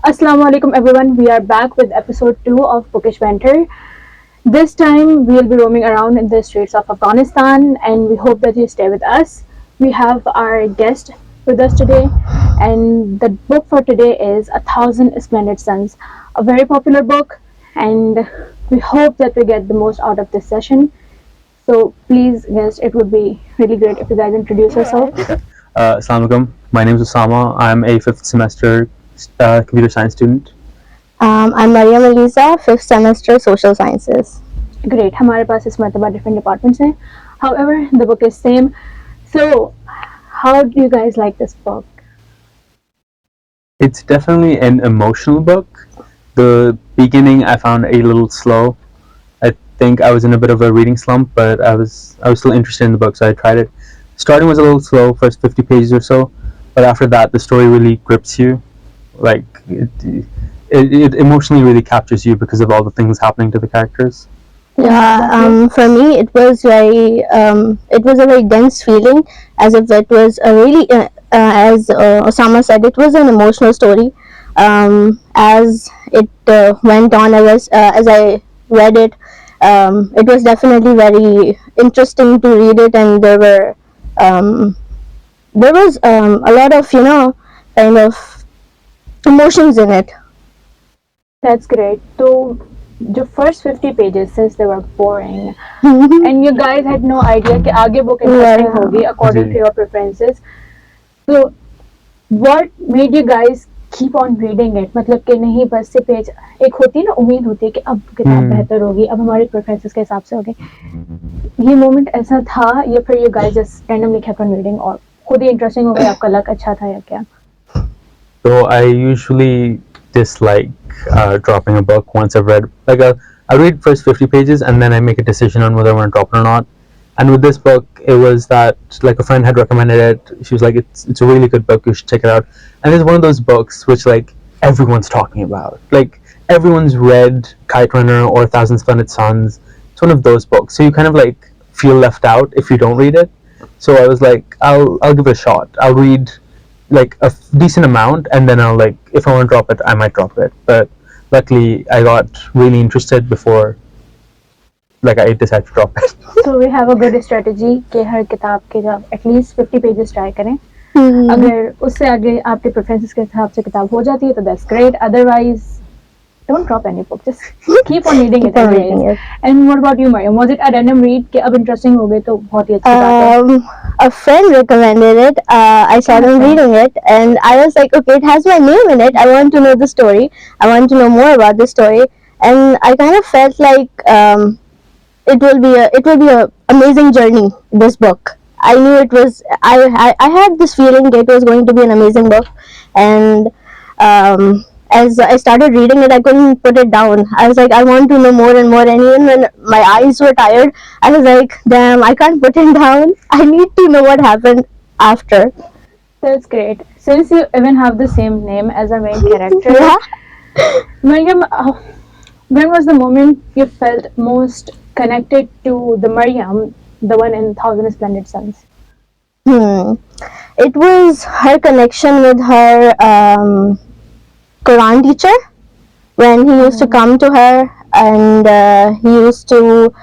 Assalamu alaikum everyone. We are back with episode 2 of Bookish Banter. This time we'll be roaming around in the streets of Afghanistan and we hope that you stay with us. We have our guest with us today and the book for today is A Thousand Splendid Suns, a very popular book, and we hope that we get the most out of this session. So please guest, it would be really great if you guys introduce yourself. Assalamu alaikum. My name is Osama. I'm a fifth semester computer science student. I'm Mariam and Laila, fifth semester social sciences. Great. हमारे पास इस मर्तबा different departments हैं. However, the book is same. So, how do you guys like this book? It's definitely an emotional book. The beginning I found a little slow. I think I was in a bit of a reading slump, but I was still interested in the book, so I tried it. Starting was a little slow, first 50 pages or so, but after that the story really grips you. Like it emotionally really captures you because of all the things happening to the characters. Yeah, for me it was a very dense feeling, as if it was a really, as Osama said, it was an emotional story. As it went on, as I read it, it was definitely very interesting to read it, and there was a lot of kind of emotions in it. That's great. So, the first 50 pages, since they were boring, and you guys had no idea कि आगे book interesting होगी according to your preferences. So, what made you guys keep on reading it? मतलब कि नहीं बस से page एक होती है ना, उम्मीद होती है कि अब किताब बेहतर होगी, अब हमारी preferences के हिसाब से होगी. ये moment ऐसा था या फिर you guys just randomly kept on reading और खुद ही interesting हो गया, आपका luck अच्छा था या क्या? So I usually dislike dropping a book once I've read. I read first 50 pages and then I make a decision on whether I want to drop it or not. And with this book, it was that like a friend had recommended it. She was like, "It's a really good book. You should check it out." And it's one of those books which like everyone's talking about. Like everyone's read Kite Runner or Thousand Splendid Suns. It's one of those books. So you kind of like feel left out if you don't read it. So I was like, I'll give it a shot. I'll read like a decent amount and then I'll like, if I want to drop it, I might drop it. But luckily I got really interested before like I decided to drop it. So we have a good strategy कि हर किताब के जब at least 50 pages try करें. अगर उससे आगे आपके preferences के हिसाब से किताब हो जाती है तो that's great. Otherwise, don't drop any book. Just keep on reading it anyways. And what about you, Mariam? Was it a random read कि अब interesting हो गए तो बहुत ही अच्छी बात है? A friend recommended it. I saw them reading it, and I was like, okay, it has my name in it. I want to know the story. I want to know more about the story, and I kind of felt like it will be a amazing journey. This book, I knew it was. I had this feeling that it was going to be an amazing book, and as I started reading it, I couldn't put it down. I was like, I want to know more and more. And even when my eyes were tired, I was like, damn, I can't put it down. I need to know what happened after. That's great. Since you even have the same name as our main character, Yeah. Mariam, when was the moment you felt most connected to the Mariam, the one in Thousand Splendid Suns? It was her connection with her Quran teacher, when he used to come to her and he used to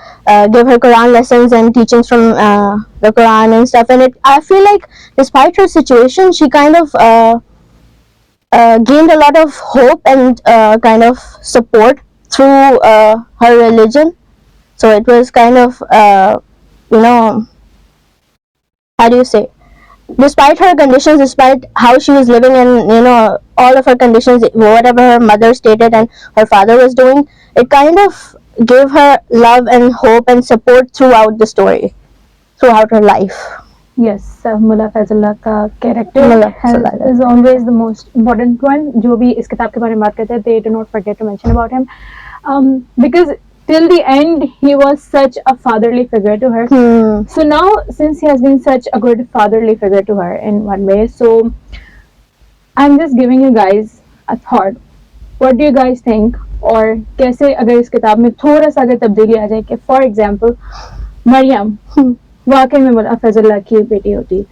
give her Quran lessons and teachings from the Quran and stuff. And I feel like despite her situation, she kind of gained a lot of hope and kind of support through her religion. So it was kind of, how do you say? Despite her conditions, despite how she was living and all of her conditions, whatever her mother stated and her father was doing, it kind of gave her love and hope and support throughout the story, throughout her life. Yes, Mullah Fazlullah का character is always the most important one. जो भी इस किताब के बारे में बात करते हैं, they do not forget to mention about him, because till the end he was such a fatherly figure to her. So now, since he has been such a good fatherly figure to her in one way, so I'm just giving you guys a thought. What do you guys think? और कैसे अगर इस किताब में थोड़ा सा अगर तब्दीली आ जाए कि फॉर एग्जाम्पल मरियम वाकई में मुल्ला फजलुल्लाह की बेटी होती.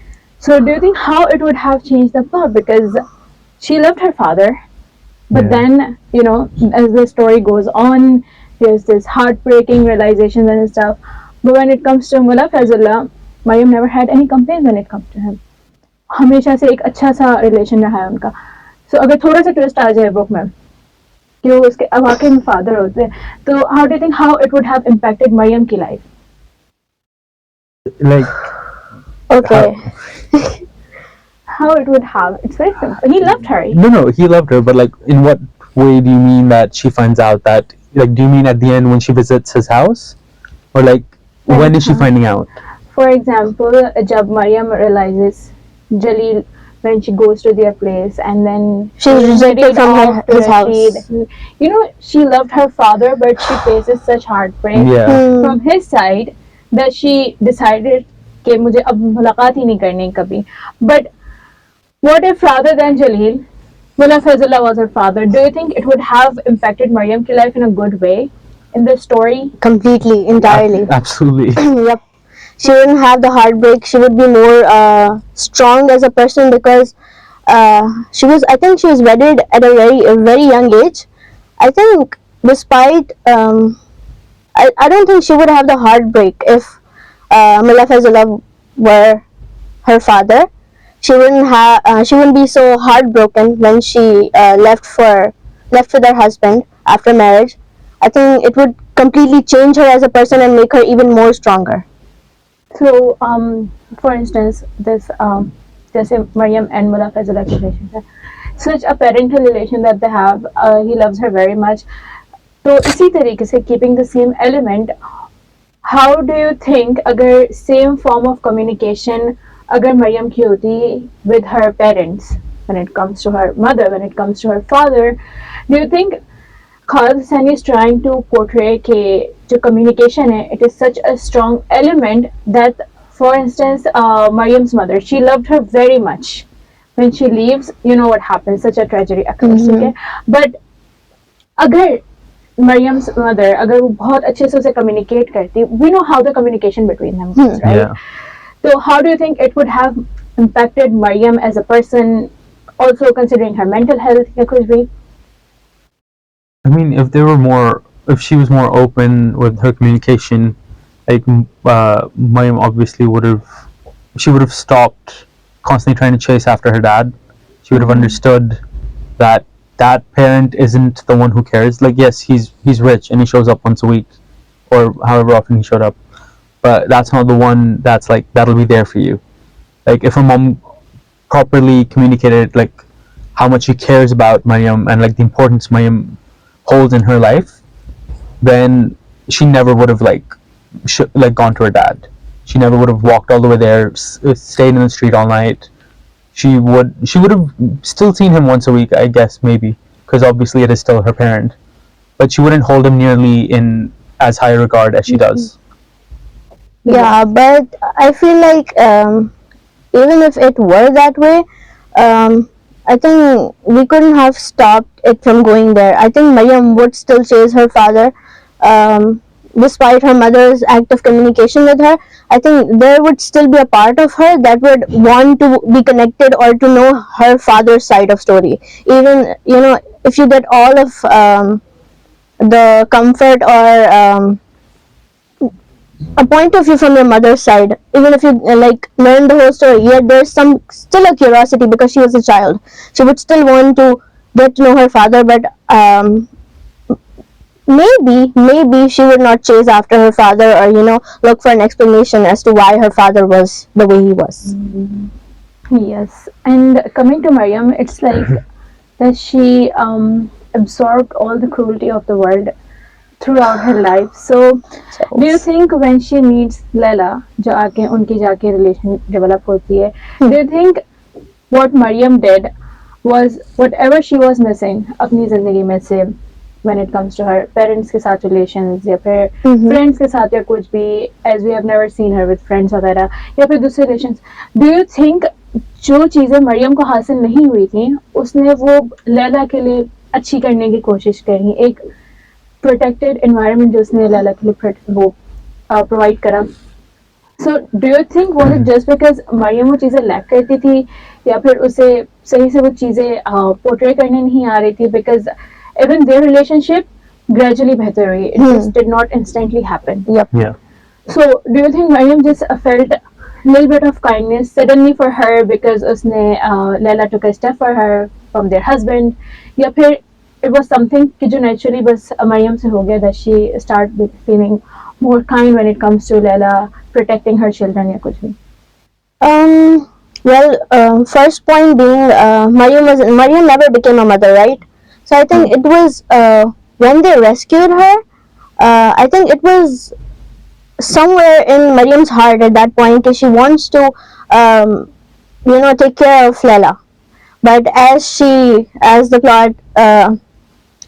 So do you think how it would have changed the plot? Because she loved her father, But Yeah. then, you know, as the story goes on, there's this heartbreaking realizations and stuff. But when it comes to Mullah Fazullah, Mariam never had any complaints when it comes to him. हमेशा से एक अच्छा सा relation रहा है उनका. So अगर थोड़ा सा ट्विस्ट आ जाए बुक में कि वो उसके वाकई में फादर होते हैं, तो how do you think how it would have impacted Mariam की life? Like, Okay. How it would have? It's very simple. He loved her. no, he loved her, but like, in what way do you mean that she finds out that? Like, do you mean at the end when she visits his house, or like when is she finding out? For example, जब Mariam realizes Jalil when she goes to their place and then She's rejected from his Rashid. house. You know, she loved her father, but she faces such heartbreak Yeah. from his side that she decided कि मुझे अब मुलाकात ही नहीं करनी कभी. But what if rather than Jalil, Mullah Fazullah was her father? Do you think it would have impacted Mariam's life in a good way in the story? Completely, entirely. Absolutely. Yep. She wouldn't have the heartbreak. She would be more strong as a person because I think she was wedded at a very young age. I think despite, I don't think she would have the heartbreak if Mullah Fazullah were her father. She wouldn't be so heartbroken when she left with her husband after marriage. I think it would completely change her as a person and make her even more stronger. So, for instance, this जैसे Mariam and Mullah Fazullah की relation है, such a parental relation that they have. He loves her very much. तो इसी तरीके से keeping the same element, how do you think अगर same form of communication अगर Mariam की होती with her parents, when it comes to her mother, when it comes to her father, do you think Khaled Hosseini is trying to portray कि जो communication है, it is such a strong element that, for instance, Mariam's mother, she loved her very much. When she leaves, you know what happens, such a tragedy occurs, okay? But अगर Mariam's mother, अगर वो बहुत अच्छे से उसे communicate करती, we know how the communication between them was, right? Yeah. So how do you think it would have impacted Mariam as a person, also considering her mental health या कुछ भी? I mean, if she was more open with her communication, like, Mariam obviously would have stopped constantly trying to chase after her dad. She would have understood that parent isn't the one who cares. Like, yes, he's rich and he shows up once a week, or however often he showed up, but that's not the one that's like that'll be there for you. Like, if a mom properly communicated like how much she cares about Mariam and like the importance Mariam holds in her life, then she never would have like gone to her dad. She never would have walked all the way there, stayed in the street all night. She would have still seen him once a week, I guess, maybe, because obviously it is still her parent, but she wouldn't hold him nearly in as high a regard as she does. Yeah, but I feel like even if it were that way, I think we couldn't have stopped it from going there. I think Mariam would still chase her father, despite her mother's act of communication with her. I think there would still be a part of her that would want to be connected or to know her father's side of story. Even, if you get all of the comfort or a point of view from your mother's side, even if you learn the whole story, yet there's still a curiosity because she was a child. She would still want to get to know her father, but maybe she would not chase after her father or look for an explanation as to why her father was the way he was. Yes, and coming to Mariam, it's like that she absorbed all the cruelty of the world throughout her life. So, do you think when she meets Laila, जो आके उनकी जाके relation develop होती है, do you think what Mariam did was whatever she was missing अपनी जिंदगी में से, when it comes to her parents के साथ relations या फिर friends के साथ या कुछ भी, as we have never seen her with friends वगैरह या फिर दूसरे relations, do you think जो चीजें मरियम को हासिल नहीं हुई थी उसने वो लैला के लिए अच्छी करने की कोशिश करी, एक protected environment जो उसने लैला के लिए वो provide करा? So do you think was it just because Maryam वो चीजें lack करती थी या फिर उसे सही से वो चीज़ें पोर्ट्रे करने नहीं आ रही थी, because even their relationship gradually बेहतर हुई. It just did not instantly happen. Yep. Yeah. So do you think Mariam just felt a little bit of kindness suddenly for her because उसने Laila took a step for her from their husband, या फिर it was something कि जो naturally बस Mariam से हो गया, that she started feeling more kind when it comes to Laila protecting her children या कुछ भी? Well, first point being, Mariam never became a mother, right? So I think it was when they rescued her. I think it was somewhere in Mariam's heart at that point that she wants to, take care of Laila. But as the plot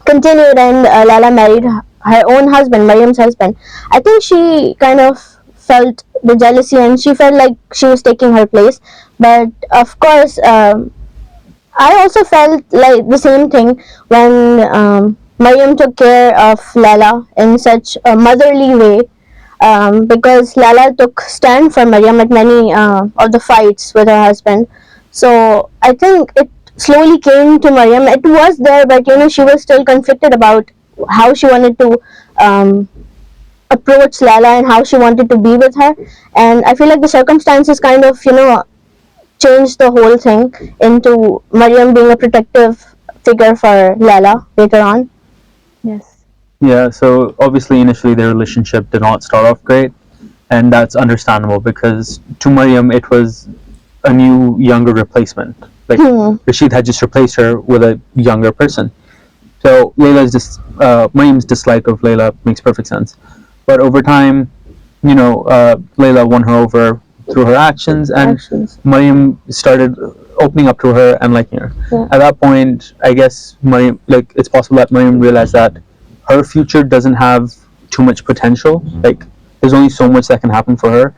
continued and Laila married her own husband, Mariam's husband, I think she kind of felt the jealousy and she felt like she was taking her place. But of course, I also felt like the same thing when Mariam took care of Laila in such a motherly way, because Laila took stand for Mariam at many of the fights with her husband. So I think it slowly came to Mariam. It was there, but she was still conflicted about how she wanted to approach Laila and how she wanted to be with her. And I feel like the circumstances kind of changed the whole thing into Mariam being a protective figure for Laila later on. Yes. Yeah, so obviously initially their relationship did not start off great, and that's understandable because to Mariam it was a new, younger replacement. Like Rashid had just replaced her with a younger person. So Mariam's dislike of Laila makes perfect sense. But over time, Laila won her over through her actions, and Mariam started opening up to her and liking her. Yeah. At that point, I guess it's possible that Mariam realized that her future doesn't have too much potential. Like, there's only so much that can happen for her.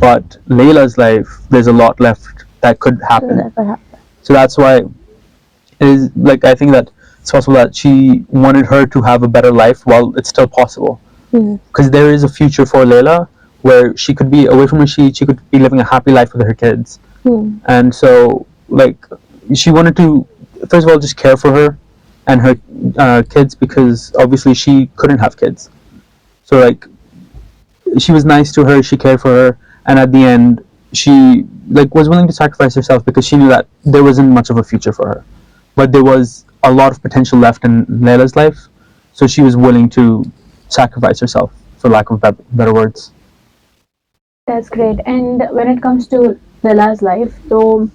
But Layla's life, there's a lot left that could happen. So that's why I think that it's possible that she wanted her to have a better life while it's still possible. Because there is a future for Layla where she could be away from Rashid, she could be living a happy life with her kids. And so, she wanted to, first of all, just care for her and her kids, because obviously she couldn't have kids. So, she was nice to her, she cared for her, and at the end, she was willing to sacrifice herself because she knew that there wasn't much of a future for her. But there was a lot of potential left in Layla's life, so she was willing to sacrifice herself, for lack of better words. That's great. And when it comes to Laila's life, so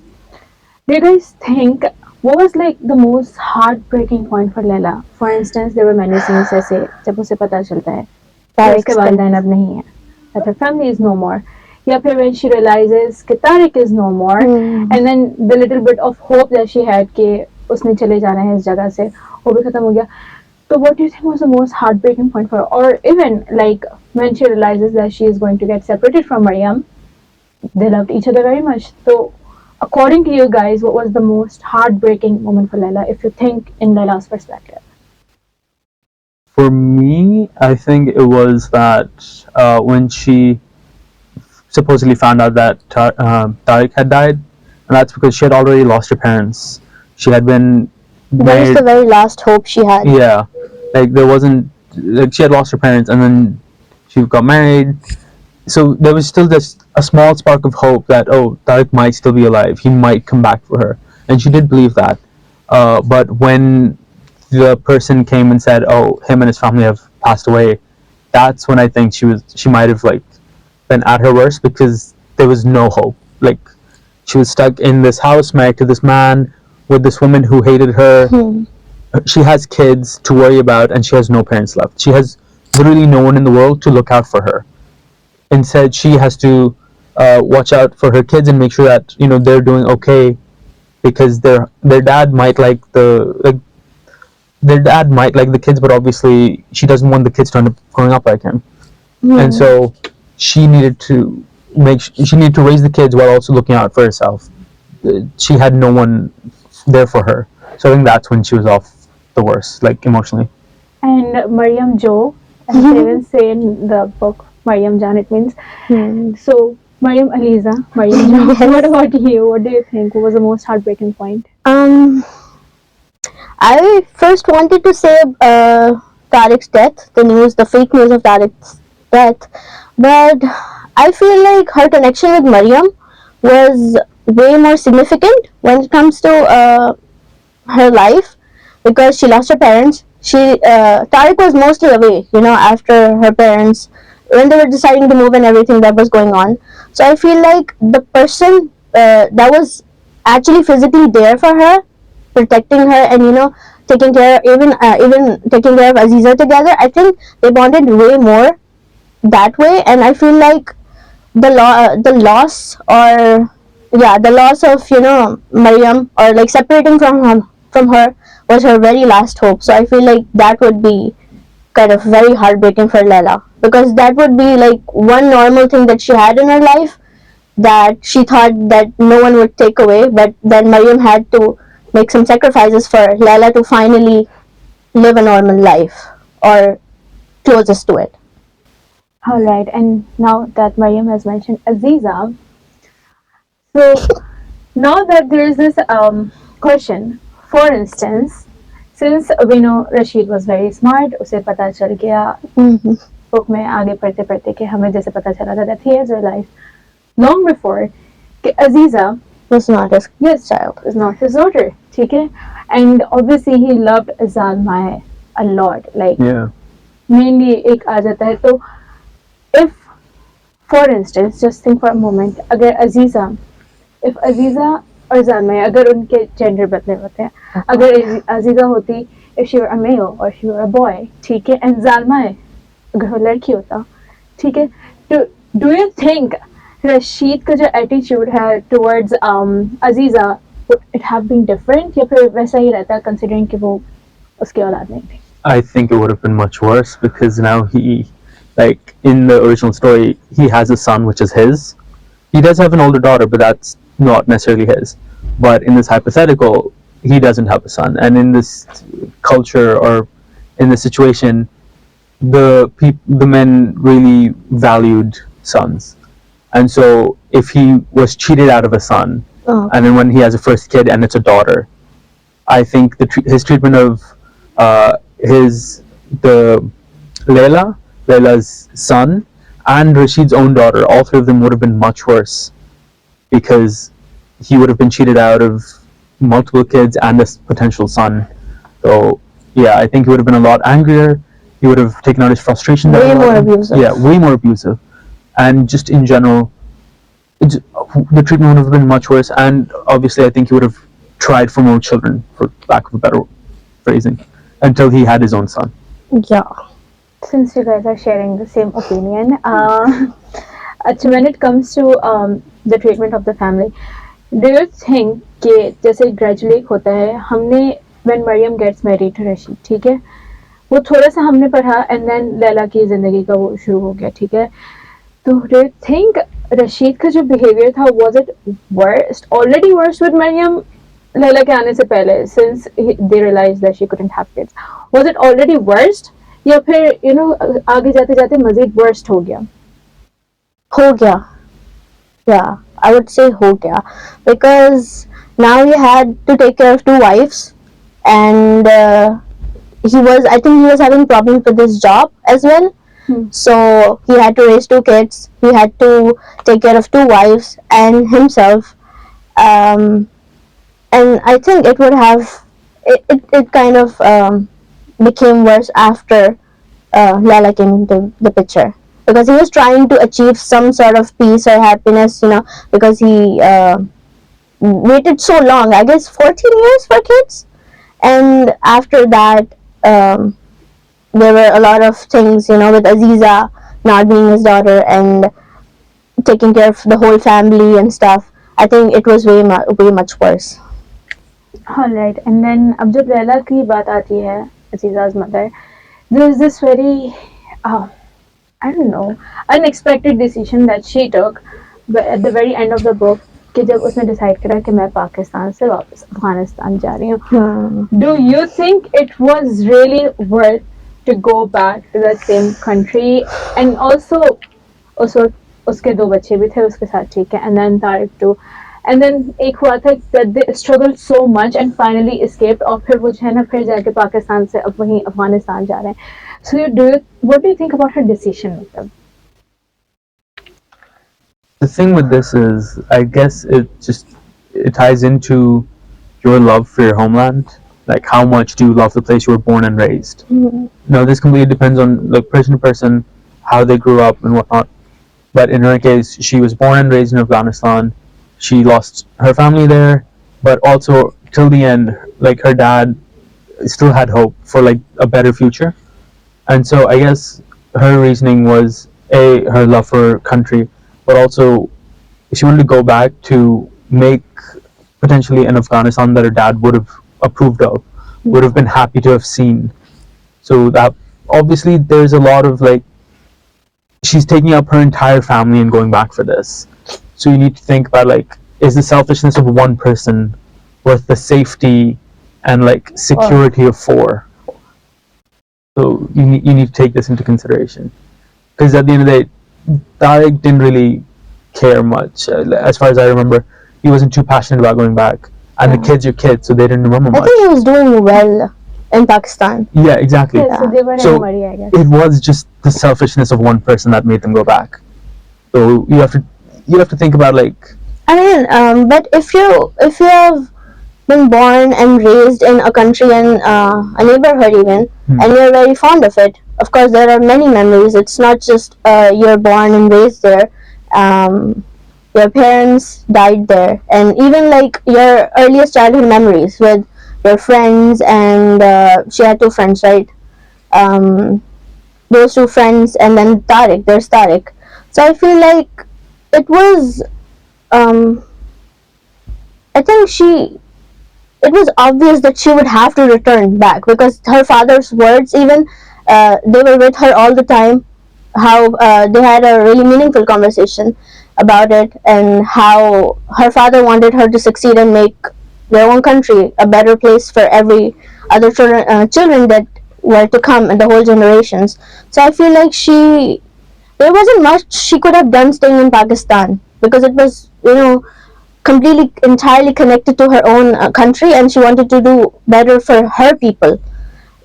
do you guys think what was the most heartbreaking point for Laila? For instance, there were many scenes ऐसे जब उसे पता चलता है कि उसके वालिदैन अब नहीं है, that her family is no more, या फिर when she realizes कि Tariq is no more, and then the little bit of hope that she had कि उसने चले जाना है इस जगह से, वो भी खत्म हो गया. So what do you think was the most heartbreaking point for her? Or even when she realizes that she is going to get separated from Mariam, they loved each other very much. So according to you guys, what was the most heartbreaking moment for Laila, if you think in Laila's perspective? For me, I think it was that when she supposedly found out that Tariq had died, and that's because she had already lost her parents. She had been That was the very last hope she had. Yeah, there wasn't, she had lost her parents, and then she got married. So there was still just a small spark of hope that, Tariq might still be alive. He might come back for her, and she did believe that. But when the person came and said, him and his family have passed away, that's when I think she might have been at her worst, because there was no hope. She was stuck in this house, married to this man, with this woman who hated her. She has kids to worry about, and she has no parents left. She has literally no one in the world to look out for her. Instead, she has to watch out for her kids and make sure that they're doing okay, because their dad might like the kids, but obviously she doesn't want the kids to end up growing up like him. And so she needed to raise the kids while also looking out for herself. She had no one there for her. So I think that's when she was off the worst, emotionally. And Mariam Jo, as they even say in the book Mariam Jan, it means. So Mariam Aliza, Mariam, what about you? What do you think? What was the most heartbreaking point? I first wanted to say Tariq's death, the fake news of Tariq's death, but I feel like her connection with Mariam was way more significant when it comes to her life, because she lost her parents. Tariq was mostly away, after her parents, when they were deciding to move and everything that was going on. So I feel like the person that was actually physically there for her, protecting her, and taking care, even taking care of Aziza together, I think they bonded way more that way. And I feel like the loss, or the loss of Mariam, or like separating from her was her very last hope. So I feel like that would be kind of very heartbreaking for Laila, because that would be like one normal thing that she had in her life that she thought that no one would take away, but then Mariam had to make some sacrifices for Laila to finally live a normal life, or closest to it. All right, and now that Mariam has mentioned Aziza, so now that there is this question, for instance, since we know Rashid was very smart, उसे पता चल गया book में आगे पढ़ते पढ़ते कि हमें जैसे पता चला था that he has realized long before कि Aziza was not his child, is not his daughter, ठीक है, and obviously he loved Zalmai a lot, like mainly एक आ जाता है तो if for instance just think for a moment अगर if Aziza और Zalmai अगर उनके gender बदले होते हैं, अगर Aziza होती if she were a male or she were a boy, ठीक है, and Zalmai अगर वो लड़की होता, ठीक है, तो do you think रशीद का जो attitude है towards Aziza would it have been different या फिर वैसा ही रहता considering कि वो उसकी औलाद नहीं थी? I think it would have been much worse, because now he, like in the original story, he has a son which is his. He does have an older daughter, but that's not necessarily his. But in this hypothetical, he doesn't have a son, and in this culture or in this situation, the men really valued sons, and so if he was cheated out of a son, and then when he has a first kid and it's a daughter, I think his treatment of Laila's son and Rashid's own daughter, all three of them would have been much worse, because he would have been cheated out of multiple kids and a potential son. So yeah, I think he would have been a lot angrier. He would have taken out his frustration. Way more abusive. Yeah, way more abusive. And just in general, the treatment would have been much worse. And obviously, I think he would have tried for more children, for lack of a better phrasing, until he had his own son. Yeah. Since you guys are sharing the same opinion, when it comes to the treatment of the family, do you think कि जैसे gradually होता है, हमने when Mariam gets married to Rashid, ठीक है, वो थोड़ा सा हमने पढ़ा and then लैला की जिंदगी का वो शुरू हो गया, ठीक है, तो do you think Rashid का जो behavior था, was it already worse with Mariam Laila के आने से पहले, since they realized that she couldn't have kids, was it already worse या फिर आगे जाते जाते मजीद worst हो गया? Yeah, I would say ho gaya, because now he had to take care of two wives, and I think he was having problems with his job as well. So he had to raise two kids, he had to take care of two wives and himself, and I think it would have it kind of became worse after Laila came into the picture, because he was trying to achieve some sort of peace or happiness, because he waited so long, I guess 14 years for kids, and after that there were a lot of things, with Aziza not being his daughter and taking care of the whole family and stuff. I think it was way much worse. Alright, and then अब जब लैला की बात आती है, Aziza's mother, there is this very I don't know, unexpected decision that she took at the very end of the book, कि जब उसने decide करा कि मैं पाकिस्तान से वापस अफगानिस्तान जा रही हूँ. Do you think it was really worth to go back to the same country, and also उसके 2 बच्चे भी थे उसके साथ, ठीक है, and then Tariq too. And then एक हुआ था that they struggled so much and finally escaped, और फिर वो जो है ना फिर जाके पाकिस्तान से अब वहीं अफगानिस्तान जा रहे हैं. So what do you think about her decision? मतलब The thing with this is, I guess it ties into your love for your homeland. Like, how much do you love the place you were born and raised? Mm-hmm. Now, this completely depends on like person to person, how they grew up and whatnot. But in her case, she was born and raised in Afghanistan. She lost her family there, but also till the end, like her dad still had hope for like a better future. And so I guess her reasoning was her love for her country, but also she wanted to go back to make potentially an Afghanistan that her dad would have approved of, would have been happy to have seen. So that obviously there's a lot of like, she's taking up her entire family and going back for this. So you need to think about like, is the selfishness of one person worth the safety and like security of 4? So you need to take this into consideration, because at the end of the day, Tariq didn't really care much. As far as I remember, he wasn't too passionate about going back, and the kids are kids, so they didn't remember much. I think he was doing well in Pakistan. Yeah, exactly. Yeah, so they were in worry, I guess. It was just the selfishness of one person that made them go back. So you have to think about like. I mean, but if you have been born and raised in a country and a neighborhood even, and you're very fond of it, of course there are many memories. It's not just you're born and raised there. Your parents died there, and even like your earliest childhood memories with your friends, and she had 2 friends, right? Those 2 friends, and then Tariq. There's Tariq. So I feel like it was. I think it was obvious that she would have to return back, because her father's words, even they were with her all the time. How they had a really meaningful conversation about it, and how her father wanted her to succeed and make their own country a better place for every other children that were to come and the whole generations. So I feel like there wasn't much she could have done staying in Pakistan, because it was, completely entirely connected to her own country, and she wanted to do better for her people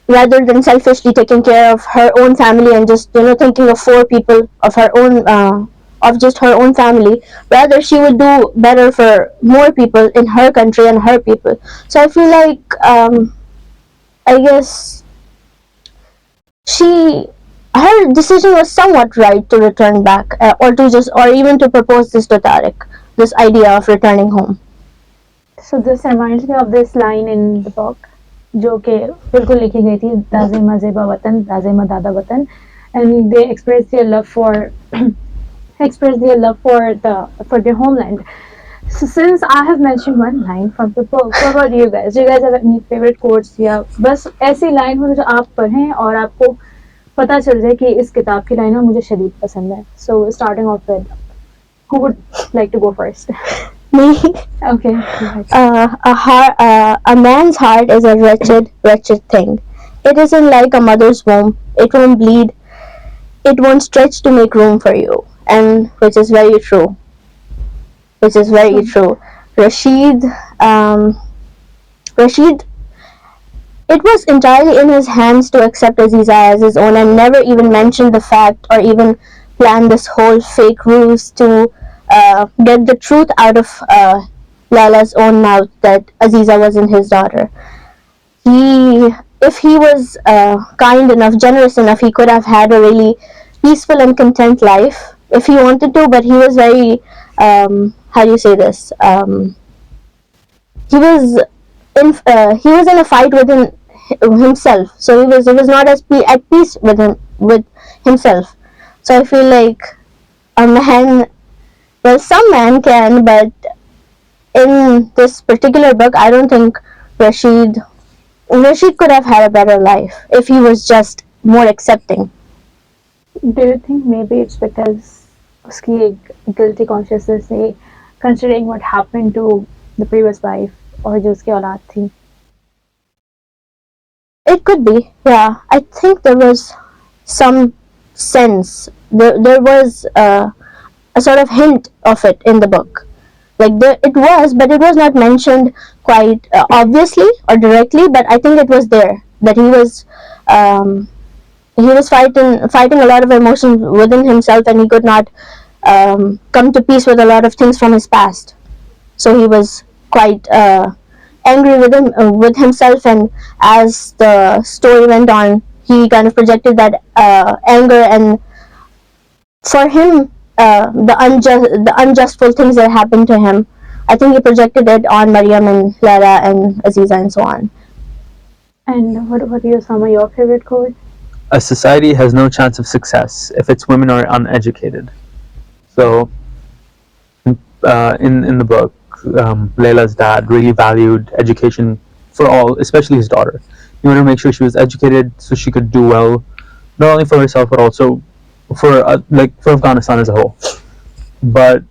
rather than selfishly taking care of her own family and just thinking of 4 people of her own of just her own family. Rather, she would do better for more people in her country and her people. So I feel like I guess her decision was somewhat right to return back, or even to propose this to Tariq, this idea of returning home. So this reminds me of this line in the book, जो कि बिल्कुल लिखी गई थी, दाज़िमा ज़ेबा वतन, दाज़िमा दादा वतन, and they express their love for their homeland. So since I have mentioned one line from the book, what about you guys? Do you guys have any favorite quotes, या बस ऐसी line हो जो आप पढ़ें और आपको पता चल जाए कि इस किताब की लाइन मुझे शदीद पसंद है? So starting off with, who would like to go first? Me. Okay. A man's heart is a wretched, wretched thing. It isn't like a mother's womb. It won't bleed. It won't stretch to make room for you. And which is very true. Rashid, it was entirely in his hands to accept Aziza as his own, and never even mention the fact or even plan this whole fake ruse to get the truth out of Laila's own mouth that Aziza wasn't his daughter. If he was kind enough, generous enough, he could have had a really peaceful and content life if he wanted to, but he was very, how do you say this? He was in a fight within himself, so he was not at peace with himself. So I feel like a man, well, some man can, but in this particular book, I don't think Rashid could have had a better life if he was just more accepting. Do you think maybe it's because उसकी एक guilty consciousness है, considering what happened to the previous wife और जो उसकी औलाद थी? It could be, yeah. I think there was some sense. There was a a sort of hint of it in the book. Like it was, but it was not mentioned quite obviously or directly. But I think it was there that he was fighting a lot of emotions within himself, and he could not come to peace with a lot of things from his past. So he was quite angry with himself, and as the story went on, he kind of projected that anger, and for him, the unjustful things that happened to him, I think he projected it on Mariam and Laila and Aziza and so on. And what are some of your favorite quotes? A society has no chance of success if its women are uneducated. So, in the book, Layla's dad really valued education for all, especially his daughter. He wanted to make sure she was educated so she could do well, not only for herself but also for Afghanistan as a whole. But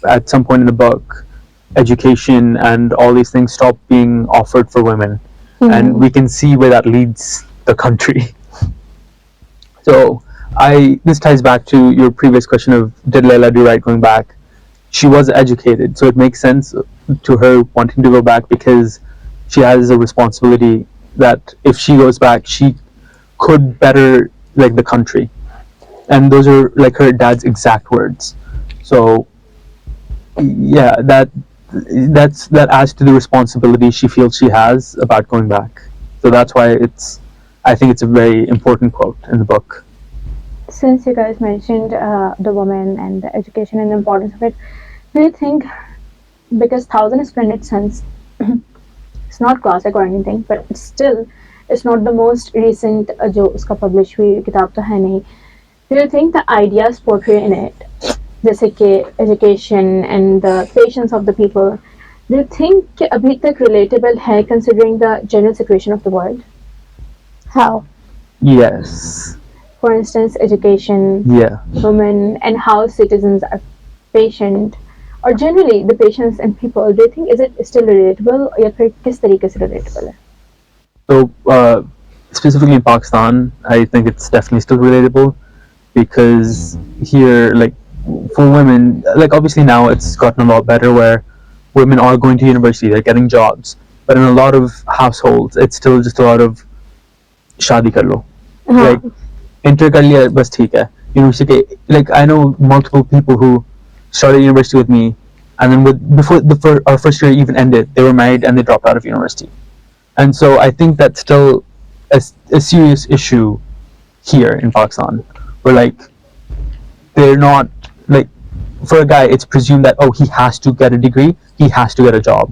at some point in the book, education and all these things stop being offered for women, and we can see where that leads the country. So this ties back to your previous question of did Layla do right going back? She was educated, so it makes sense to her wanting to go back because she has a responsibility that if she goes back, she could better the country. And those are her dad's exact words. So yeah, that adds to the responsibility she feels she has about going back. So that's why I think it's a very important quote in the book. Since you guys mentioned the woman and the education and the importance of it, do you think, because Thousand Splendid Suns, it's not classic or anything, but it's not the most recent जो उसका publish हुई किताब तो है नहीं. Do you think the ideas portrayed in it, जैसे कि education and the patience of the people, do you think कि अभी तक relatable है considering the general situation of the world? How? Yes. For instance, education, women, and how citizens are patient, or generally the patience in people. Do you think is it still relatable, या फिर किस तरीके से relatable है? So specifically in Pakistan, I think it's definitely still relatable because here, for women, obviously now it's gotten a lot better where women are going to university, they're getting jobs, but in a lot of households, it's still just a lot of शादी कर लो, enter कर लिया बस ठीक है. University, I know multiple people who started university with me, and then before our first year even ended, they were married and they dropped out of university. And so I think that's still a serious issue here in Pakistan, where they're not for a guy it's presumed that he has to get a degree, he has to get a job,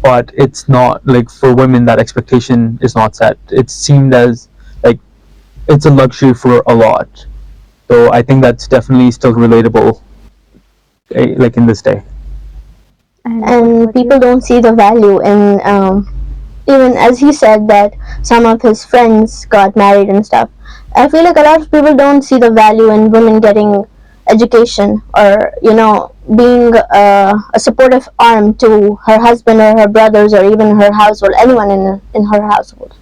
but it's not for women that expectation is not set. It's seen as it's a luxury for a lot. So I think that's definitely still relatable in this day. And people don't see the value in even as he said that some of his friends got married and stuff. I feel like a lot of people don't see the value in women getting education or being a supportive arm to her husband or her brothers or even her household, anyone in her household.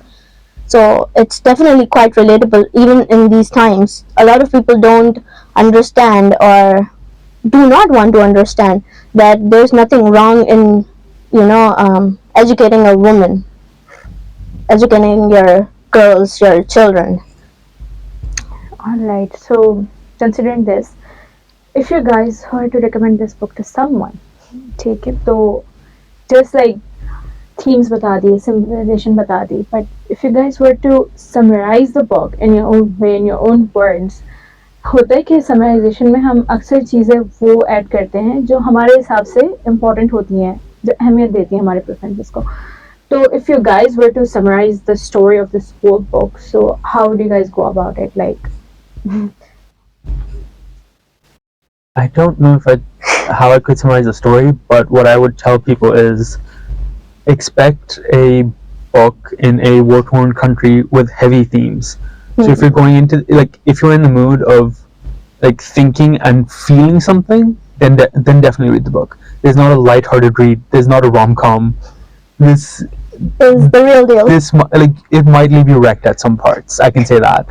So it's definitely quite relatable even in these times. A lot of people don't understand or do not want to understand that there's nothing wrong in educating a woman, educating your girls, your children. Alright, so considering this, if you guys were to recommend this book to someone, take it, तो just themes बता दी, symbolization बता दी, but if you guys were to summarize the book in your own way, in your own words, होता है कि summarization में हम अक्सर चीज़ें वो ऐड करते हैं जो हमारे हिसाब से important होती हैं, जो अहमियत देती हैं हमारे preferences को. So if you guys were to summarize the story of this whole book, so how would you guys go about it? I don't know how I could summarize the story, but what I would tell people is expect a book in a war-torn country with heavy themes. So if you're going into if you're in the mood of thinking and feeling something, then definitely read the book. There's not a light-hearted read. There's not a rom-com. This is the real deal. This it might leave you wrecked at some parts. I can say that.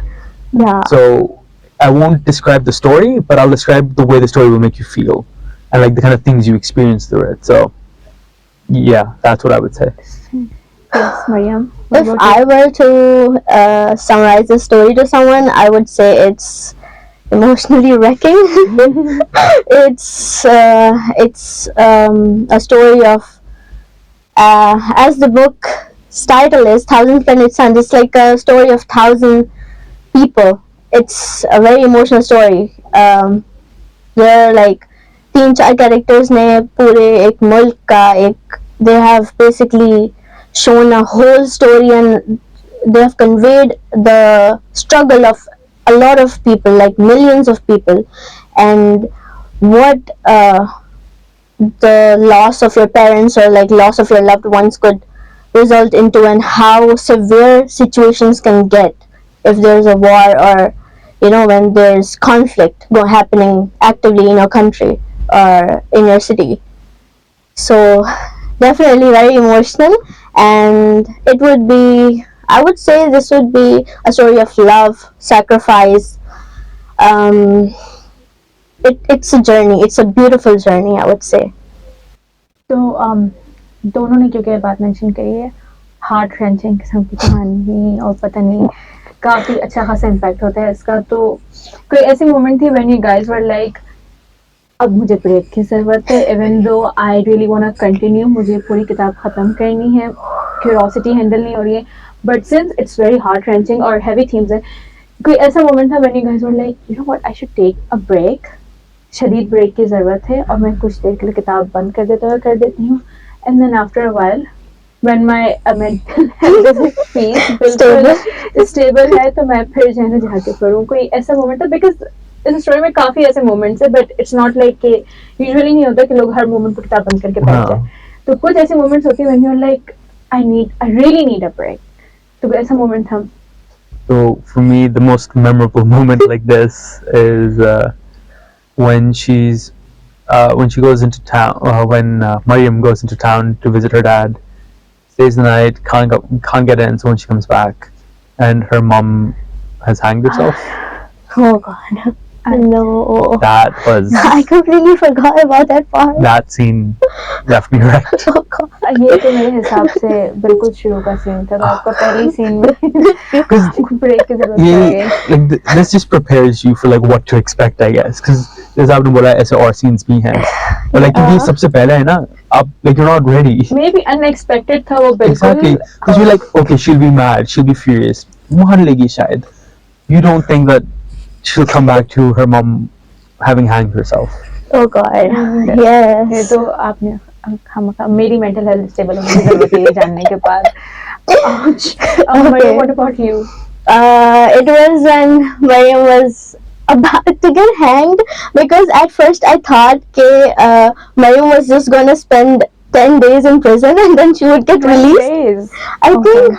Yeah. So I won't describe the story, but I'll describe the way the story will make you feel, and like the kind of things you experience through it. So, yeah, that's what I would say. Yes, Mariam. If I were to summarize the story to someone, I would say it's emotionally wrecking. It's a story of, as the book's title is, Thousand Splendid Suns. It's like a story of 1,000 people. It's a very emotional story. There are like 3-4 characters ने पूरे एक मुल्क का they have basically shown a whole story, and they have conveyed the struggle of a lot of people, like millions of people, and what the loss of your parents or like loss of your loved ones could result into, and how severe situations can get if there's a war, or when there's conflict happening actively in your country or in your city. So definitely very emotional, and I would say this would be a story of love, sacrifice. It's a journey. It's a beautiful journey, I would say. तो दोनों ने क्योंकि बात mention करी है, heart wrenching किस्म की कहानी, और पता नहीं काफी अच्छा खासा इम्पैक्ट होता है इसका. तो कोई ऐसी मोमेंट थी when you guys were like अब मुझे ब्रेक की जरूरत है, even though I really want to continue, मुझे पूरी किताब खत्म करनी है, क्यूरियोसिटी हैंडल नहीं हो रही है, but since it's very heart wrenching और हैवी थीम्स है, कोई ऐसा मोमेंट था when you guys were like you know what, I should take a break, शदीद ब्रेक की ज़रूरत है और मैं कुछ देर के लिए किताब बंद कर देती हूँ, and then after a while when my mental health peace बिल्कुल स्टेबल है तो मैं फिर जो है जाके पढूं. कोई ऐसा मोमेंट था? बिकॉज इस स्टोरी में काफी ऐसे मोमेंट्स है, बट इट्स नॉट लाइक कि यूजुअली नहीं होता कि लोग हर मोमेंट को किताब बंद करके बैठ जाए. तो कुछ ऐसे मोमेंट्स होती है when you are like I really need a break. तो कोई ऐसा मोमेंट था? So for me, the most memorable moment like this is when she goes into town, when Mariam goes into town to visit her dad, stays the night, can't get in, so when she comes back, and her mom has hanged herself. Oh God. No. That was. I completely forgot about that part. That scene left me wrecked. Oh God. ये तो मेरे हिसाब से बिल्कुल शुरू का scene था, आपका पहली सीन में ब्रेक की जरूरत Yeah, like this just prepares you for like what to expect, I guess, because जैसे आपने बोला ऐसे और scenes भी हैं, but like क्योंकि सबसे पहले है ना, आप like you're not ready. Maybe unexpected था वो बिल्कुल. Exactly, because you're like, okay, she'll be mad, she'll be furious, मान लेगी शायद. You don't think that she'll come back to her mom having hanged herself. Oh God. Yes. ये तो आपने मेरी मेंटल हेल्थ स्टेबल होने की जरूरत है ये जानने के बाद. Ouch. Mariam, what about you? It was when Mariam was about to get hanged, because at first I thought Mariam was just gonna spend 10 days in prison and then she would get released. I think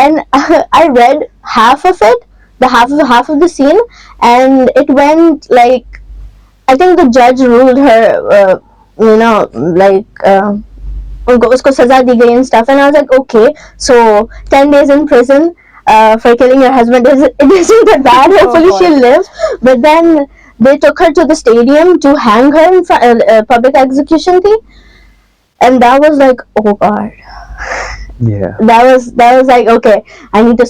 and I read half of it, the half of the scene, and it went like, I think the judge ruled her like usko saza di gayi and stuff, and I was like, okay, so 10 days in prison for killing your husband it isn't that bad, hopefully she'll live. But then they took her to the stadium to hang her in public execution thing, and that was like, oh God. Yeah. That was like, okay, I need to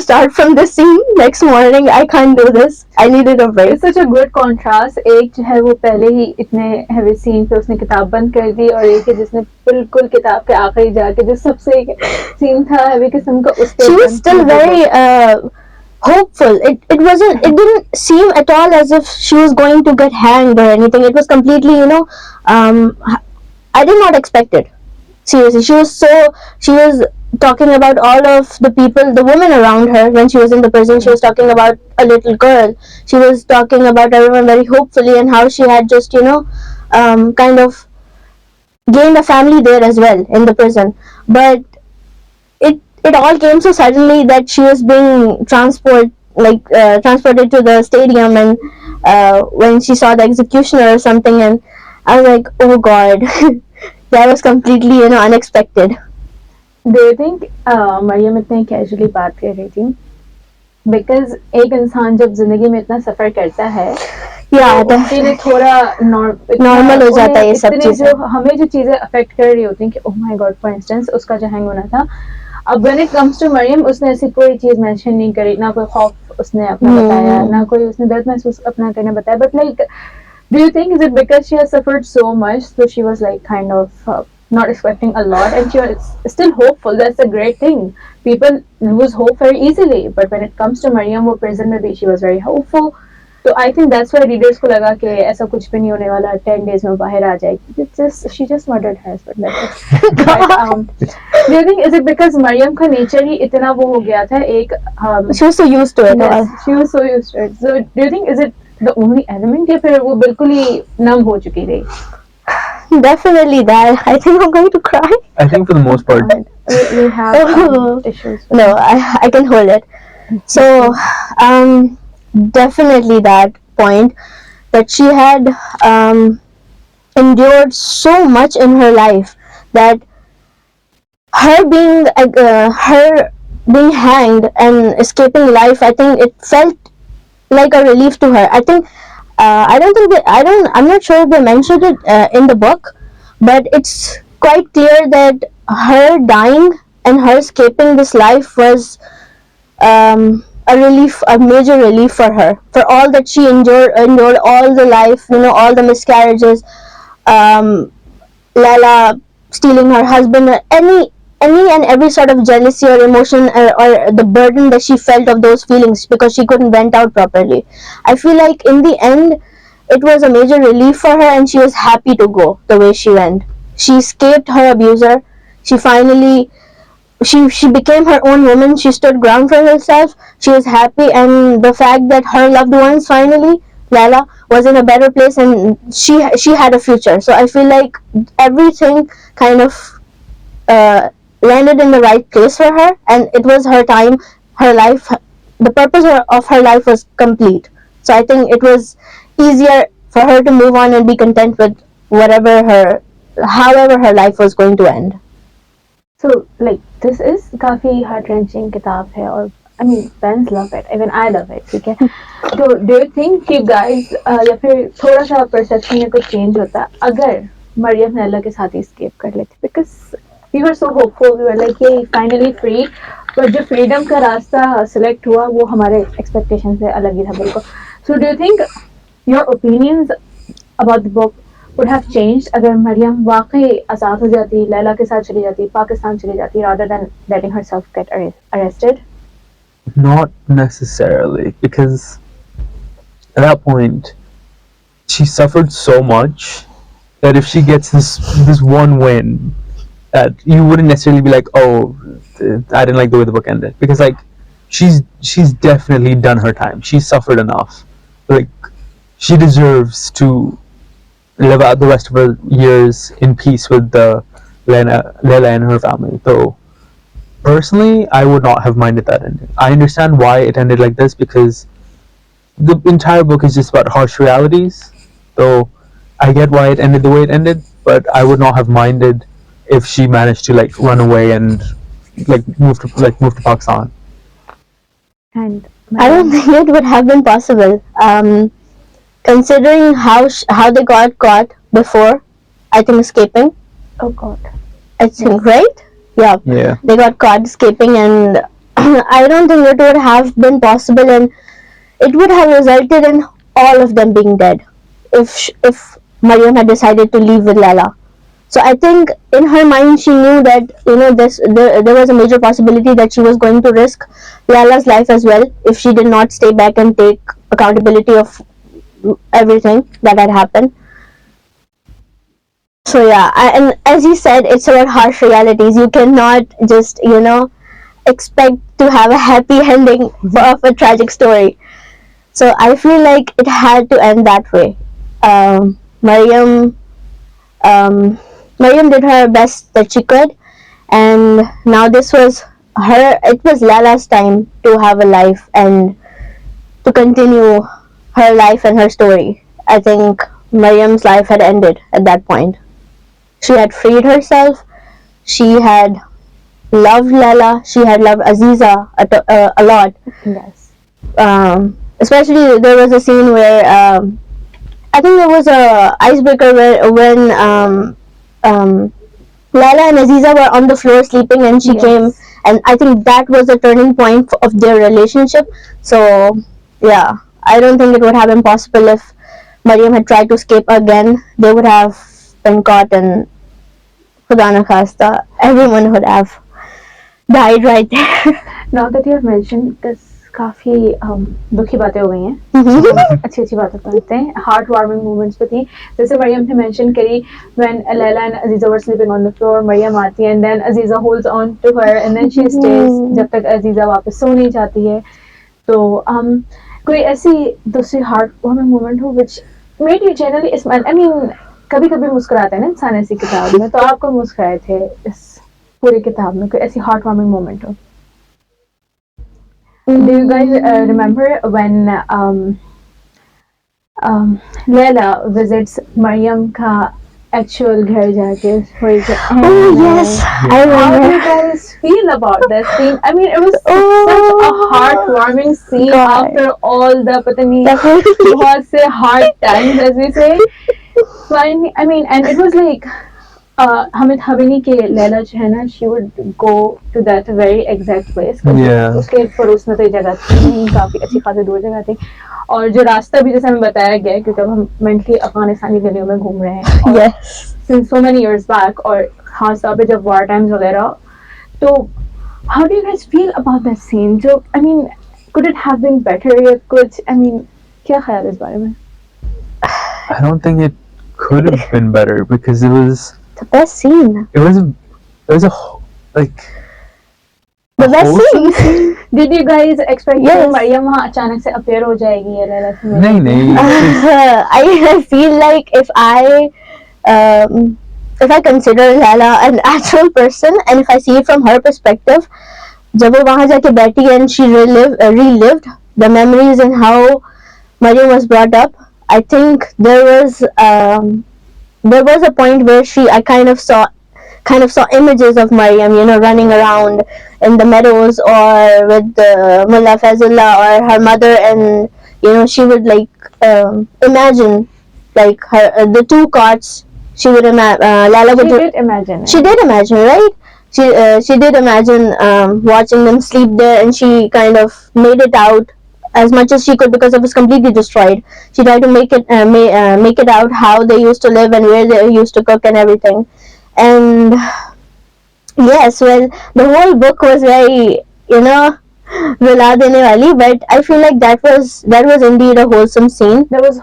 start from this scene next morning. I can't do this. I needed a break. It's such a good contrast. एक जो है वो पहले ही इतने heavy scene पे उसने किताब बंद कर दी, और एक है जिसने बिल्कुल किताब के आखिरी जाके जो सबसे scene था heavy किस्म का उस पे. She was still very hopeful. It didn't seem at all as if she was going to get hanged or anything. It was completely, I did not expect it. Seriously, she was talking about all of the people, the women around her when she was in the prison. She was talking about a little girl. She was talking about everyone very hopefully, and how she had just, kind of gained a family there as well in the prison. But it all came so suddenly that she was being transported to the stadium, and when she saw the executioner or something, and I was like, oh God. That was completely, unexpected. Do you think Mariam इतने casually बात कर रही थी because एक इंसान जब जिंदगी में इतना सफर करता है Yeah, तो उनके लिए थोड़ा नॉर्मल हो जाता है ये सब चीजें। जो हमें जो चीजें अफेक्ट कर रही होती हैं कि oh my God, for instance उसका जो हैंग होना था, अब when it comes to Maryam उसने ऐसी कोई चीज मेंशन नहीं करी, ना कोई खौफ उसने अपना बताया, ना कोई उसने दर्द महसूस अपना करने बताया, but like do you think is it because she has suffered so much so she was like kind of not expecting a lot and she was still hopeful? That's a great thing. People lose hope very easily, but when it comes to Mariam wo prison mein bhi she was very hopeful. So I think that's why readers को लगा कि ऐसा कुछ भी नहीं होने वाला, 10 days में बाहर आ जाएगी. It's just she just murdered her husband. But do you think is it because Mariam का nature ही इतना वो हो गया था एक she was so used to it. yes, she was so used to it. So do you think is it the only element या फिर वो बिल्कुल ही numb हो चुकी थी? Definitely that. I think I'm going to cry. I think for the most part. We have tissues. No, I can hold it. So, definitely that point that she had endured so much in her life that her being hanged and escaping life, I think it felt like a relief to her. I think I'm not sure if they mentioned it in the book, but it's quite clear that her dying and her escaping this life was a major relief for her, for all that she endured all the life, all the miscarriages, Laila stealing her husband, any and every sort of jealousy or emotion or the burden that she felt of those feelings because she couldn't vent out properly. I feel like in the end, it was a major relief for her and she was happy to go the way she went. She escaped her abuser. She finally she became her own woman. She stood ground for herself. She was happy, and the fact that her loved ones finally, Laila, was in a better place and she had a future. So I feel like everything kind of landed in the right place for her, and it was her time, her life. The purpose of her life was complete. So I think it was easier for her to move on and be content with however her life was going to end. So like this is काफी heart wrenching किताब है और I mean fans love it, even I love it, ठीक है. So do you think कि guys या फिर थोड़ा सा perception में कुछ change होता अगर मरियम लैला के साथ ही escape कर लेती? Because we were so hopeful, we were like ये finally free, but जो freedom का रास्ता select हुआ वो हमारे expectation से अलग ही था बिल्कुल. So do you think your opinions about the book would have changed अगर मरियम वाकई आज़ाद हो जाती, लैला के साथ चली जाती, पाकिस्तान चली जाती, rather than letting herself get arrested? Not necessarily, because at that point she suffered so much that if she gets this one win, that you wouldn't necessarily be like, oh, I didn't like the way the book ended, because like she's definitely done her time. She's suffered enough. Like she deserves to live out the rest of her years in peace with Laila and her family. So personally, I would not have minded that ending. I understand why it ended like this, because the entire book is just about harsh realities. So I get why it ended the way it ended, but I would not have minded if she managed to like run away and like move to Pakistan. And I don't think it would have been possible. Considering how they got caught before, I think escaping. Oh God. I think, right? Yeah. Yeah. They got caught escaping, and I don't think it would have been possible, and it would have resulted in all of them being dead if Mariam had decided to leave with Laila. So I think in her mind she knew that there was a major possibility that she was going to risk Laila's life as well if she did not stay back and take accountability of everything that had happened. So yeah, and as you said, it's about harsh realities. You cannot just expect to have a happy ending of a tragic story. So I feel like it had to end that way. Mariam did her best that she could, and now this was it was Laila's time to have a life and to continue her life and her story. I think Mariam's life had ended at that point. She had freed herself. She had loved Laila. She had loved Aziza a lot. Yes. especially there was a scene where I think there was a icebreaker where when Laila and Aziza were on the floor sleeping and she came, and I think that was a turning point of their relationship. So yeah, I don't think it would have been possible if Mariam had tried to escape again. They would have been caught, and Khuda na khasta, everyone would have died right there. Now that you have mentioned this, काफी दुखी बातें हो गई हैं, अच्छी अच्छी बातें करते हैं, हार्ट वार्मिंग मोमेंट्स भी थी, जैसे मरियम ने मेंशन करी when Laila and Aziza were sleeping on the floor, Maryam आती है and then Aziza holds on to her and then she stays जब तक अजीजा वापस सो नहीं जाती है. तो कोई ऐसी दूसरी हार्ट वार्मिंग मोमेंट हो which made you generally smile? I mean कभी कभी मुस्कुराते हैं ना इंसान ऐसी किताब में, तो आपको मुस्कुराए थे इस पूरी किताब में, कोई ऐसी हार्ट वार्मिंग मोमेंट हो? Do you guys remember when Laila visits Mariam ka actual घर जाके? Oh yes, I remember. How do you guys feel about that scene? I mean, it was such a heartwarming scene after all the पता नहीं बहुत से hard times, as we say. Finally, I mean, and it was like Hamid Habini के Laila जो है ना, she would go to that very exact place. Yeah. उसके पड़ोस में तो एक जगह थी नहीं, काफी अच्छी खासी दूर जगह थी, और जो रास्ता भी जैसे हमें बताया गया है, क्योंकि अब हम मेंटली अफगानिस्तान की गलियों में घूम रहे हैं Yes. since so many years back, और खास तौर पे जब war times वगैरह, तो how do you guys feel about that scene? जो I mean, could it have been better या कुछ? I mean, क्या ख्याल है इस बारे में? I don't think it could have been better because it was The best scene. it was a like The best wholesome scene. Did you guys expect Yes. कि मरियम वहाँ अचानक से appear हो जाएगी या लैला से मिलेगी? नहीं I feel like if I consider Laila an actual person and if I see it from her perspective, जब वो वहाँ जाके बैठी and she relived the memories and how Mariam was brought up, I think there was a point where I kind of saw images of Mariam, running around in the meadows or with Mullah Fazullah or her mother, and she would like imagine like her the two carts. She would Laila would. She did imagine. She did imagine, right? She did imagine watching them sleep there, and she kind of made it out as much as she could because it was completely destroyed. She tried to make it out how they used to live and where they used to cook and everything. And yes, well, the whole book was very, रुला देने वाली, but I feel like that was indeed a wholesome scene. That was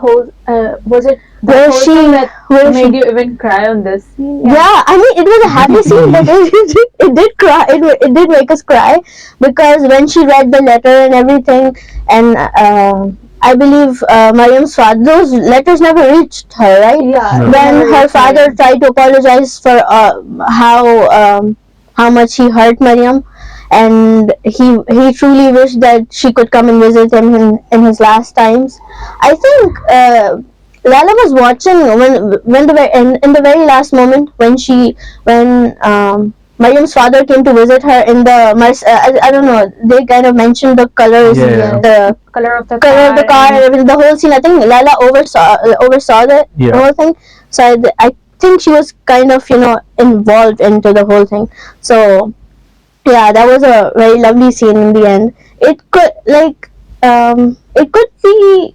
was it Where that made you even cry on this scene? Yeah, I mean, it was a happy scene, but it did cry. It did make us cry because when she read the letter and everything, and I believe Mariam's father, those letters never reached her, right? Yeah. No. When her father tried to apologize for how much he hurt Mariam, and he truly wished that she could come and visit him in his last times. I think Laila was watching when in the very last moment when Mariam's father came to visit her in the I don't know, they kind of mentioned the colors, Yeah. the color of the car, and the whole scene. I think Laila oversaw the whole thing. So I think she was kind of involved into the whole thing. So yeah, that was a very lovely scene in the end. It could be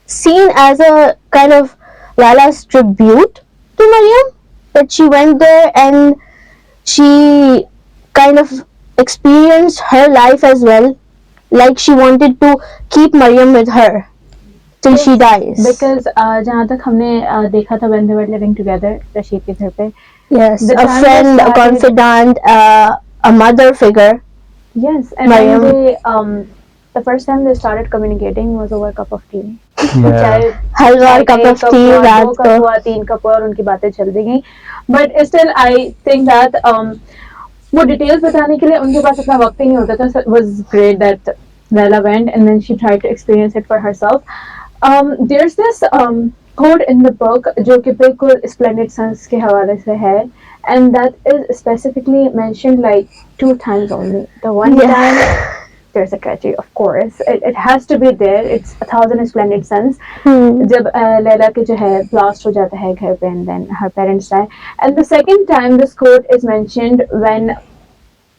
seen as a kind of Laila's tribute to Mariam, that she went there and she kind of experienced her life as well, like she wanted to keep Mariam with her till she dies. Because जहाँ तक हमने देखा था when they were living together, Rashid के घर पे. Yes, The a time friend, they a confidant, a mother figure. Yes, and Mariam. when they the first time they started communicating was over a cup of tea. Yeah. चाहे हलवा, एक cup of cup tea, हुआ, रात दो को. Cup हुआ, तीन cup हुआ, और उनकी बातें चलती गई. But still, I think that वो details बताने के लिए उनके पास इतना वक्त ही नहीं होता था. So it was great that Laila went and then she tried to experience it for herself. There's this quote in the book जो कि बिल्कुल Splendid Suns के हवाले से है, and that is specifically mentioned like 2 times only. The one time there's a tragedy, of course. It has to be there. It's A Thousand Splendid Suns. जब लैला के जो है blast हो जाता है घर पे and then her parents die. And the second time this quote is mentioned when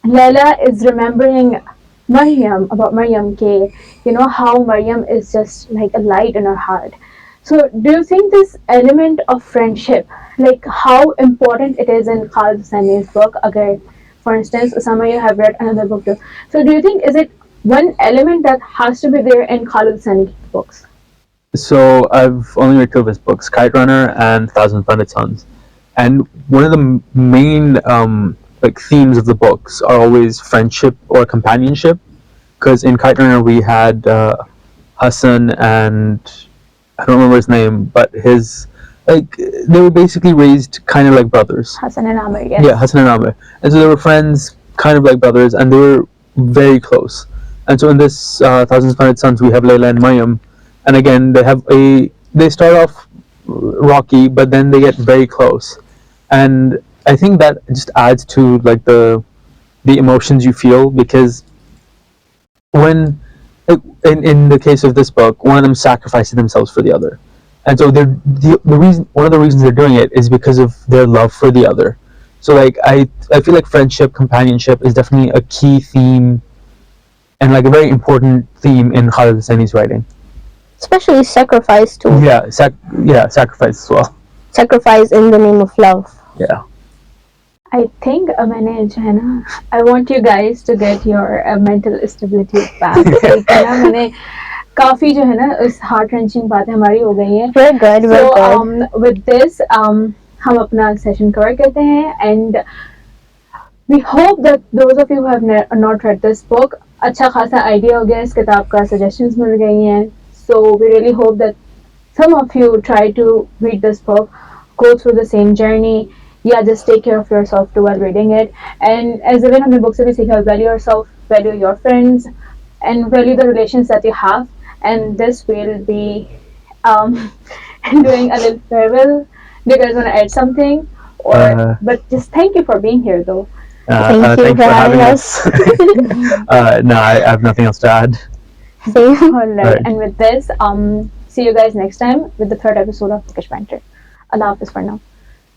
Laila is remembering Mariam, about Mariam K, how Mariam is just like a light in her heart. So do you think this element of friendship, like how important it is in Khaled Hosseini's book, agar, for instance, Osama, you have read another book too. So do you think, is it one element that has to be there in Khaled Hosseini's books? So I've only read two of his books, Kite Runner and Thousand Splendid Suns. And one of the main like themes of the books are always friendship or companionship. Because in Kite Runner we had Hassan and I don't remember his name, but his they were basically raised kind of like brothers. Hassan and Amr, yes. Yeah, Hassan and Amr, and so they were friends, kind of like brothers, and they were very close. And so in this Thousand Splendid Suns, we have Laila and Mariam, and again they start off rocky, but then they get very close, and I think that just adds to like the emotions you feel, because when in the case of this book, one of them sacrifices themselves for the other, and so the reason, one of the reasons they're doing it is because of their love for the other. So like I feel like friendship, companionship is definitely a key theme and like a very important theme in Khaled Hosseini's writing. Especially sacrifice too. Yeah, sacrifice as well. Sacrifice in the name of love. Yeah. I think I want you guys to get your mental stability back. मैंने काफी जो है ना इस heart wrenching बातें हमारी हो गई हैं. We're good. So with this हम अपना session cover करते हैं, and we hope that those of you who have not read this book, अच्छा खासा idea हो गया इस किताब का, suggestions मिल गई हैं. So we really hope that some of you try to read this book, go through the same journey. Yeah, just take care of yourself too while reading it. And as even हमने book से भी सीखा, value yourself, value your friends, and value the relations that you have. And this will be doing a little farewell. Do you guys want to add something? Or but just thank you for being here though. Thank you for having us. No, I have nothing else to add. Same. Alright, and with this, see you guys next time with the third episode of Bookish Banter. Allah Hafiz for now.